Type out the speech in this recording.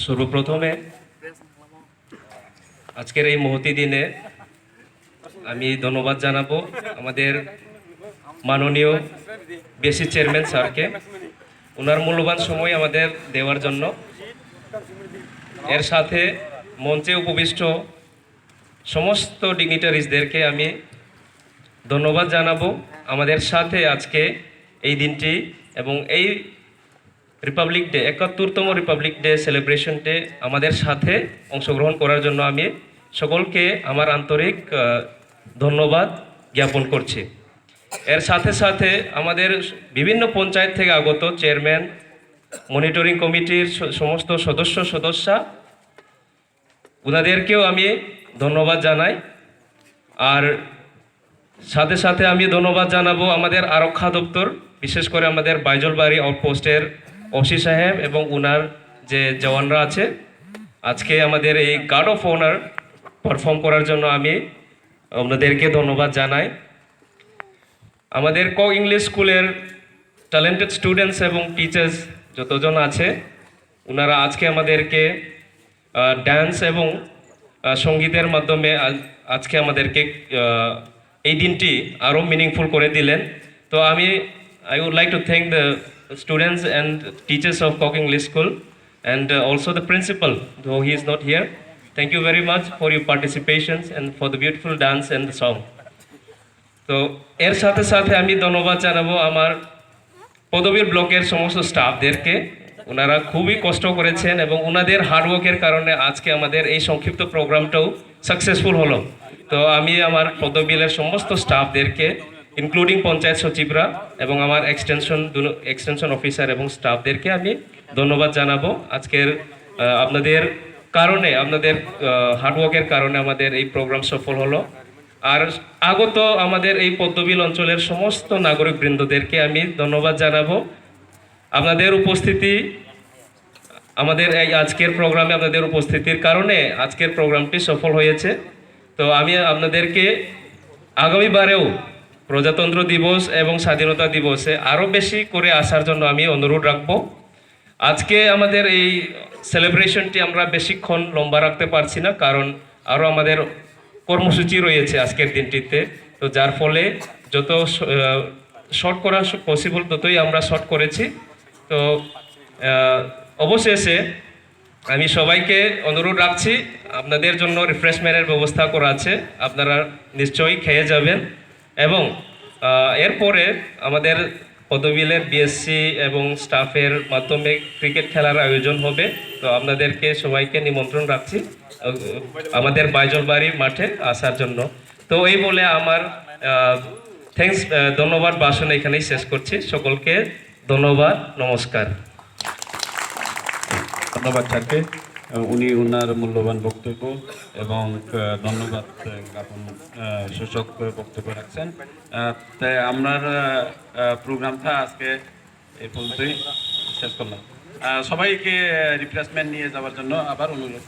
সর্বপ্রথমে আজকের এই মহতি দিনে আমি ধন্যবাদ জানাবো আমাদের মাননীয় বিএসসি চেয়ারম্যান স্যারকে ওনার মূল্যবান সময় আমাদের দেওয়ার জন্য। এর সাথে মঞ্চে উপবিষ্ট সমস্ত ডিগনিটারিজদেরকে আমি ধন্যবাদ জানাবো আমাদের সাথে আজকে এই দিনটি এবং এই রিপাবলিক ডে ৭১তম রিপাবলিক ডে সেলিব্রেশন ডে আমাদের সাথে অংশগ্রহণ করার জন্য আমি সকলকে আমার আন্তরিক ধন্যবাদ জ্ঞাপন করছি। এর সাথে সাথে আমাদের বিভিন্ন পঞ্চায়েত থেকে আগত চেয়ারম্যান, মনিটরিং কমিটির সমস্ত সদস্যা ওনাদেরকেও আমি ধন্যবাদ জানাই। আর সাথে সাথে আমি ধন্যবাদ জানাবো আমাদের আরক্ষা দপ্তর, বিশেষ করে আমাদের বাইজলবাড়ি আউটপোস্টের ওসি সাহেব এবং ওনার যে জওয়ানরা আছে আজকে আমাদের এই গার্ড অফ অনার পারফর্ম করার জন্য আমি ওনাদেরকে ধন্যবাদ জানাই। আমাদের কক ইংলিশ স্কুলের ট্যালেন্টেড স্টুডেন্টস এবং টিচার্স যতজন আছে ওনারা আজকে আমাদেরকে ডান্স এবং সঙ্গীতের মাধ্যমে আজকে আমাদেরকে এই দিনটি আরও মিনিংফুল করে দিলেন। তো I would like to thank the students and teachers of Kok English School and also the principal, though he is not here. Thank you very much for your participations and for the beautiful dance and the song. তো এর সাথে সাথে আমি ধন্যবাদ জানাবো আমার পদবীর ব্লকের সমস্ত স্টাফদেরকে। ওনারা খুবই কষ্ট করেছেন এবং ওনাদের হার্ডওয়ার্কের কারণে আজকে আমাদের এই সংক্ষিপ্ত প্রোগ্রামটাও সাকসেসফুল হলো। তো আমি আমার পদবীলের সমস্ত স্টাফদেরকে ইনক্লুডিং পঞ্চায়েত সচিবরা এবং আমার এক্সটেনশন অফিসার এবং স্টাফদেরকে আমি ধন্যবাদ জানাবো। আজকের আপনাদের কারণে, আপনাদের হার্ডওয়ার্কের কারণে আমাদের এই প্রোগ্রাম সফল হলো। আর আগত আমাদের এই পদ্মবিল অঞ্চলের সমস্ত নাগরিকবৃন্দদেরকে আমি ধন্যবাদ জানাবো। আপনাদের উপস্থিতি, আমাদের এই আজকের প্রোগ্রামে আপনাদের উপস্থিতির কারণে আজকের প্রোগ্রামটি সফল হয়েছে। তো আমি আপনাদেরকে আগামীবারেও প্রজাতন্ত্র দিবস এবং স্বাধীনতা দিবসে আরও বেশি করে আসার জন্য আমি অনুরোধ রাখবো। আজকে আমাদের এই সেলিব্রেশনটি আমরা বেশিক্ষণ লম্বা রাখতে পারছি না, কারণ আরও আমাদের কর্মসূচি রয়েছে আজকের দিনটিতে। তো যার ফলে যত শর্ট করা পসিবল ততই আমরা শর্ট করেছি। তো অবশেষে আমি সবাইকে অনুরোধ রাখছি, আপনাদের জন্য রিফ্রেশমেন্টের ব্যবস্থা করা আছে, আপনারা নিশ্চয়ই খেয়ে যাবেন। এবং এরপরে আমাদের পদবিলের বিএসসি এবং স্টাফের মাধ্যমে ক্রিকেট খেলার আয়োজন হবে। তো আপনাদেরকে সবাইকে নিমন্ত্রণ রাখছি আমাদের বাইজলবাড়ি মাঠে আসার জন্য। তো এই বলে আমার ধন্যবাদ ভাষণ এখানেই শেষ করছি। সকলকে ধন্যবাদ, নমস্কার। ধন্যবাদ স্যারকে, উনি ওনার মূল্যবান বক্তব্য এবং ধন্যবাদ জ্ঞাপন সূচক বক্তব্য রাখছেন। তাই আমরা প্রোগ্রামটা আজকে এই পর্যন্তই শেষ করলাম। সবাইকে রিফ্রেশমেন্ট নিয়ে যাওয়ার জন্য আবার অনুরোধ।